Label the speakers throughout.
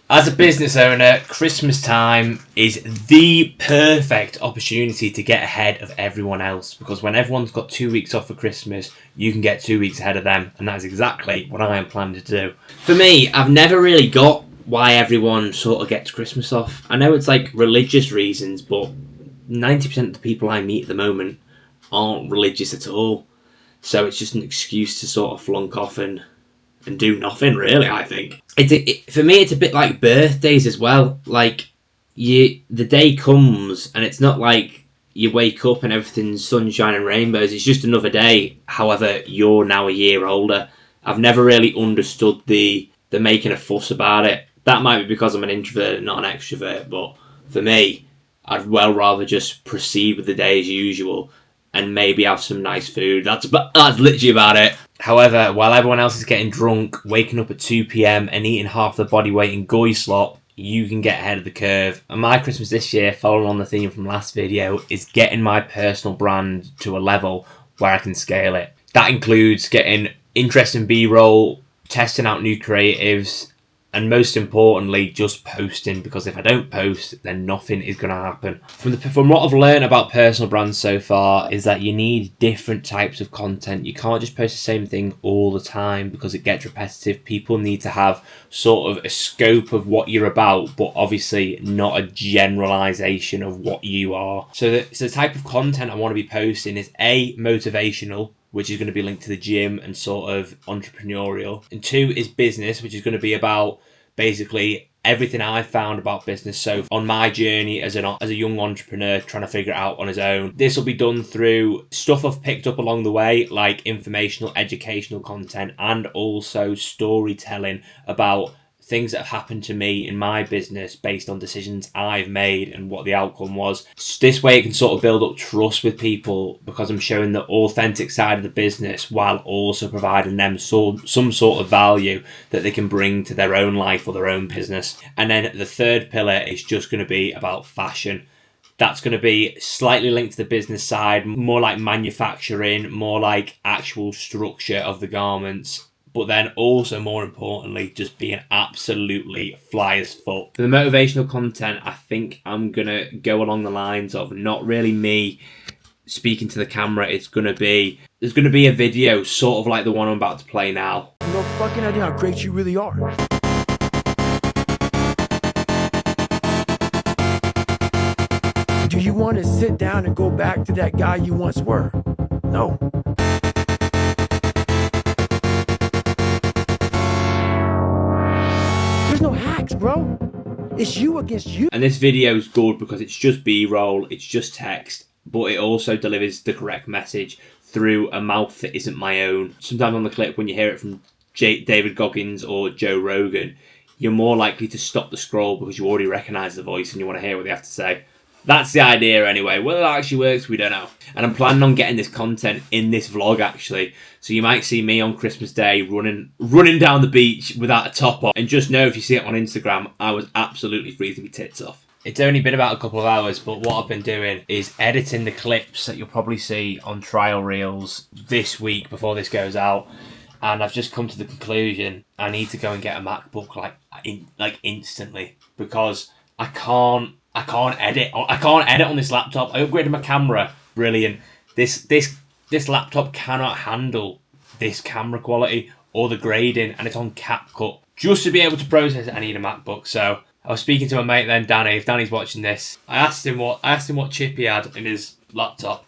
Speaker 1: As a business owner, Christmas time is the perfect opportunity to get ahead of everyone else, because when everyone's got 2 weeks off for Christmas, you can get 2 weeks ahead of them, and that's exactly what I am planning to do. For me, I've never really got why everyone sort of gets Christmas off. I know it's like religious reasons, but 90% of the people I meet at the moment aren't religious at all, so it's just an excuse to sort of flunk off and do nothing, really. I think for me it's a bit like birthdays as well. Like, the day comes and it's not like you wake up and everything's sunshine and rainbows. It's just another day. However, you're now a year older. I've never really understood the making a fuss about it. That might be because I'm an introvert and not an extrovert, but for me, I'd well rather just proceed with the day as usual and maybe have some nice food. That's literally about it. However, while everyone else is getting drunk, waking up at 2 p.m. and eating half their body weight in goy slop, you can get ahead of the curve. And my Christmas this year, following on the theme from last video, is getting my personal brand to a level where I can scale it. That includes getting interesting B-roll, testing out new creatives, and most importantly, just posting, because if I don't post, then nothing is going to happen. From what I've learned about personal brands so far is that you need different types of content. You can't just post the same thing all the time because it gets repetitive. People need to have sort of a scope of what you're about, but obviously not a generalization of what you are. So the type of content I want to be posting is A, motivational, which is going to be linked to the gym and sort of entrepreneurial. And 2 is business, which is going to be about basically everything I've found about business. So on my journey as a young entrepreneur trying to figure it out on his own, this will be done through stuff I've picked up along the way, like informational, educational content, and also storytelling about things that have happened to me in my business based on decisions I've made and what the outcome was. This way it can sort of build up trust with people, because I'm showing the authentic side of the business while also providing them some sort of value that they can bring to their own life or their own business. And then the third pillar is just going to be about fashion. That's going to be slightly linked to the business side, more like manufacturing, more like actual structure of the garments, but then also, more importantly, just being absolutely fly as fuck. For the motivational content, I think I'm going to go along the lines of not really me speaking to the camera. There's going to be a video sort of like the one I'm about to play now.
Speaker 2: No fucking idea how great you really are. Do you want to sit down and go back to that guy you once were? No. There's no hacks, bro. It's you against you.
Speaker 1: And this video is good because it's just B-roll, it's just text, but it also delivers the correct message through a mouth that isn't my own. Sometimes on the clip, when you hear it from David Goggins or Joe Rogan, you're more likely to stop the scroll because you already recognise the voice and you want to hear what they have to say. That's the idea anyway. Whether that actually works, we don't know. And I'm planning on getting this content in this vlog, actually. So you might see me on Christmas Day running down the beach without a top on. And just know, if you see it on Instagram, I was absolutely freezing my tits off. It's only been about a couple of hours, but what I've been doing is editing the clips that you'll probably see on Trial Reels this week before this goes out. And I've just come to the conclusion I need to go and get a MacBook like instantly, because I can't edit. I can't edit on this laptop. I upgraded my camera. Brilliant. This laptop cannot handle this camera quality or the grading, and it's on CapCut. Just to be able to process it, I need a MacBook. So I was speaking to my mate then, Danny. If Danny's watching this, I asked him what chip he had in his laptop,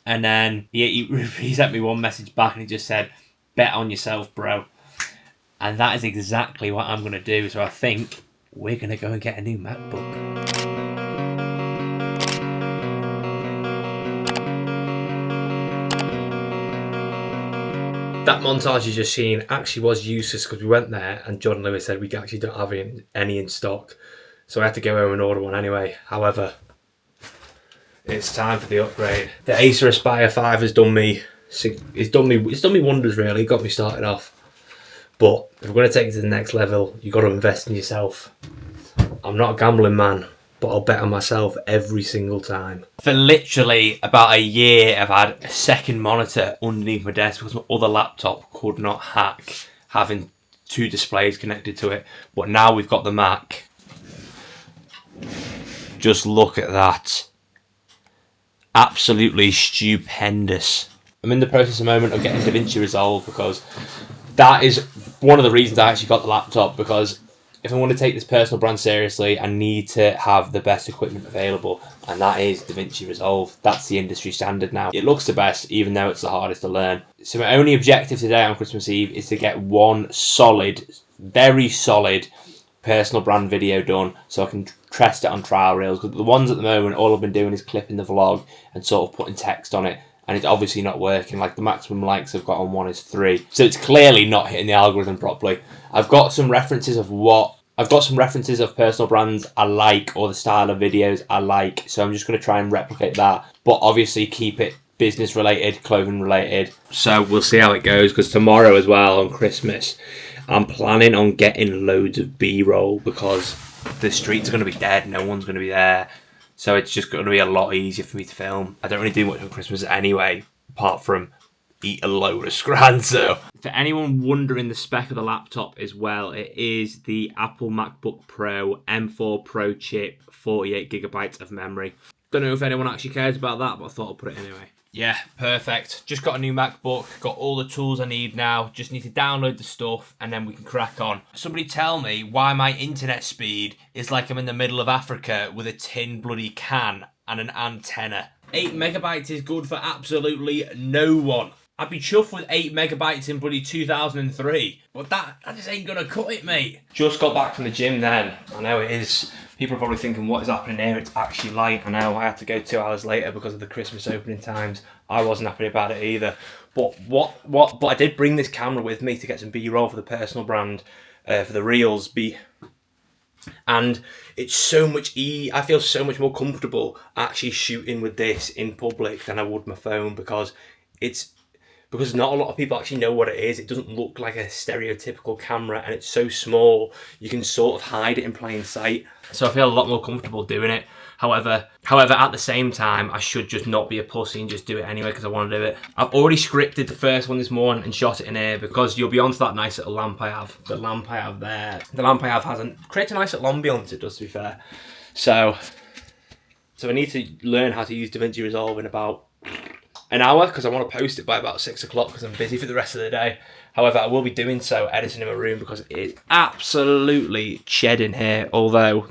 Speaker 1: and then he sent me one message back and he just said, "Bet on yourself, bro." And that is exactly what I'm going to do. So I think we're going to go and get a new MacBook. That montage you just seen actually was useless because we went there and John Lewis said we actually don't have any in stock. So I had to go home and order one anyway. However, it's time for the upgrade. The Acer Aspire 5 has done me wonders, really. It got me started off. But if we're going to take it to the next level, you've got to invest in yourself. I'm not a gambling man, but I'll bet on myself every single time. For literally about a year, I've had a second monitor underneath my desk because my other laptop could not hack having 2 displays connected to it. But now we've got the Mac. Just look at that. Absolutely stupendous. I'm in the process at the moment of getting DaVinci Resolve, because that is one of the reasons I actually got the laptop, because if I want to take this personal brand seriously, I need to have the best equipment available, and that is DaVinci Resolve. That's the industry standard now. It looks the best, even though it's the hardest to learn. So my only objective today on Christmas Eve is to get one solid, very solid personal brand video done, so I can test it on trial reels, because the ones at the moment, all I've been doing is clipping the vlog and sort of putting text on it, and it's obviously not working. Like, the maximum likes I've got on one is 3, so it's clearly not hitting the algorithm properly. I've got some references of personal brands I like, or the style of videos I like, so I'm just going to try and replicate that, but obviously keep it business related, clothing related. So we'll see how it goes, because tomorrow as well, on Christmas, I'm planning on getting loads of B-roll, because the streets are going to be dead, no one's going to be there, so it's just going to be a lot easier for me to film. I don't really do much on Christmas anyway, apart from eat a load of scran. So for anyone wondering the spec of the laptop as well, it is the Apple MacBook Pro M4 Pro chip, 48GB of memory. Don't know if anyone actually cares about that, but I thought I'd put it anyway. Yeah, perfect. Just got a new MacBook, got all the tools I need now, just need to download the stuff and then we can crack on. Somebody tell me why my internet speed is like I'm in the middle of Africa with a tin bloody can and an antenna. 8MB is good for absolutely no one. I'd be chuffed with 8MB in bloody 2003, but that just ain't gonna cut it, mate. Just got back from the gym then. I know it is. People are probably thinking, what is happening here? It's actually light. I know I had to go 2 hours later because of the Christmas opening times. I wasn't happy about it either. But but I did bring this camera with me to get some B-roll for the personal brand, for the Reels. And it's so much I feel so much more comfortable actually shooting with this in public than I would my phone, because not a lot of people actually know what it is. It doesn't look like a stereotypical camera, and it's so small, you can sort of hide it in plain sight. So I feel a lot more comfortable doing it. However, at the same time, I should just not be a pussy and just do it anyway because I want to do it. I've already scripted the first one this morning and shot it in here, because you'll be onto that nice little lamp I have. The lamp I have there. The lamp I have creates a nice little ambience, it does, to be fair. So I need to learn how to use DaVinci Resolve in about an hour, because I want to post it by about 6 o'clock because I'm busy for the rest of the day. However, I will be doing so editing in my room, because it is absolutely shed in here, although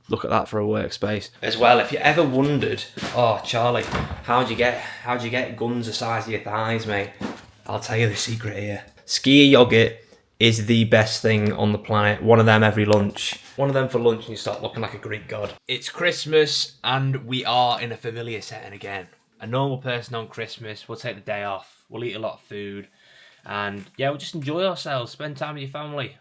Speaker 1: look at that for a workspace. As well, if you ever wondered, oh Charlie, how'd you get guns the size of your thighs, mate? I'll tell you the secret here. Skier yogurt is the best thing on the planet. One of them every lunch. One of them for lunch and you start looking like a Greek god. It's Christmas and we are in a familiar setting again. A normal person on Christmas will take the day off, we'll eat a lot of food, and yeah, we'll just enjoy ourselves, spend time with your family.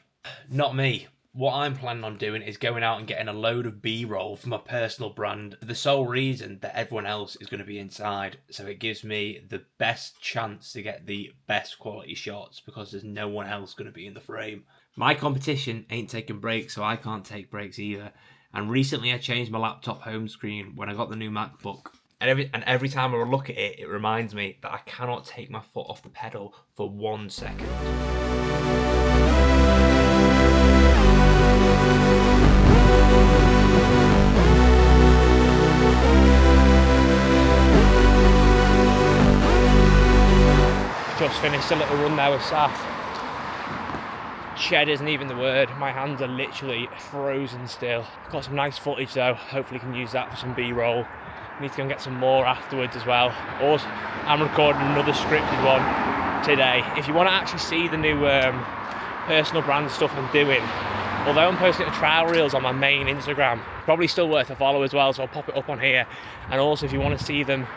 Speaker 1: Not me. What I'm planning on doing is going out and getting a load of B-roll for my personal brand, for the sole reason that everyone else is going to be inside, so it gives me the best chance to get the best quality shots, because there's no one else going to be in the frame. My competition ain't taking breaks, so I can't take breaks either, and recently I changed my laptop home screen when I got the new MacBook. And every time I look at it, it reminds me that I cannot take my foot off the pedal for 1 second. Just finished a little run there with Saf. Shed isn't even the word. My hands are literally frozen still. Got some nice footage though. Hopefully can use that for some B-roll. Need to go and get some more afterwards as well. Also, I'm recording another scripted one today. If you want to actually see the new personal brand stuff I'm doing, although I'm posting trial reels on my main Instagram, probably still worth a follow as well, so I'll pop it up on here. And also if you want to see them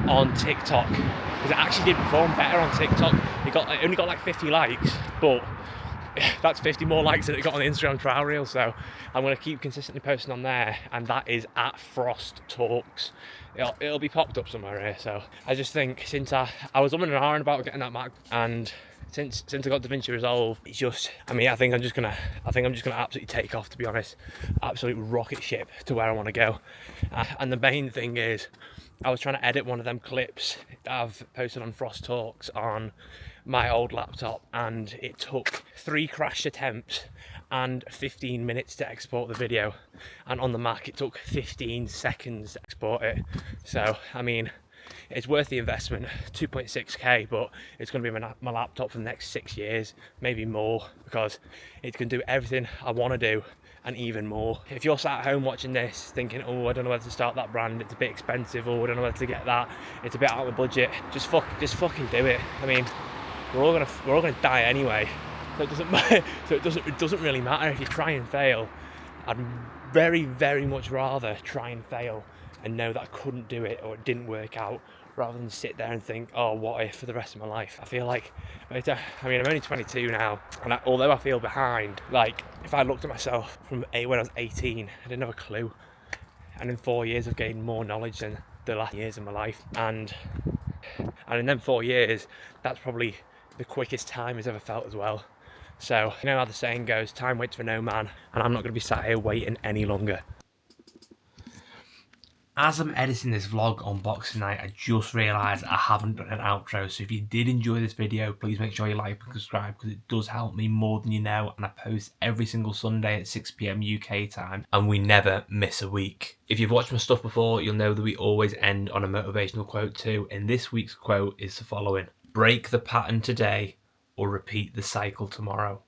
Speaker 1: on TikTok, because it actually did perform better on TikTok. It only got like 50 likes, but that's 50 more likes than it got on the Instagram trial reel, so I'm going to keep consistently posting on there, and that is at Frost Talks. It'll be popped up somewhere here. So I just think, since I was umming and ahhing about getting that Mac, and since I got DaVinci Resolve, it's just, I think I'm just gonna absolutely take off, to be honest. Absolute rocket ship to where I want to go. And the main thing is
Speaker 3: I was trying to edit one of them clips that I've posted on Frost Talks on my old laptop, and it took 3 crashed attempts and 15 minutes to export the video, and on the Mac it took 15 seconds to export it. So I mean, it's worth the investment, 2.6k, but it's going to be my laptop for the next 6 years, maybe more, because it can do everything I want to do and even more. If you're sat at home watching this thinking, oh, I don't know whether to start that brand, it's a bit expensive, or I don't know whether to get that, it's a bit out of my budget, just fucking do it. I mean, we're all gonna die anyway, so it doesn't matter. So it doesn't really matter if you try and fail. I'd very, very much rather try and fail and know that I couldn't do it or it didn't work out, rather than sit there and think, oh, what if, for the rest of my life. I feel like, I mean, I'm only 22 now, and although I feel behind, like, if I looked at myself from when I was 18, I didn't have a clue. And in 4 years, I've gained more knowledge than the last years of my life. And in them 4 years, that's probably the quickest time has ever felt as well. So, you know how the saying goes, time waits for no man, and I'm not going to be sat here waiting any longer.
Speaker 1: As I'm editing this vlog on Boxing Night, I just realised I haven't done an outro. So if you did enjoy this video, please make sure you like and subscribe, because it does help me more than you know. And I post every single Sunday at 6 PM UK time, and we never miss a week. If you've watched my stuff before, you'll know that we always end on a motivational quote too. And this week's quote is the following: break the pattern today or repeat the cycle tomorrow.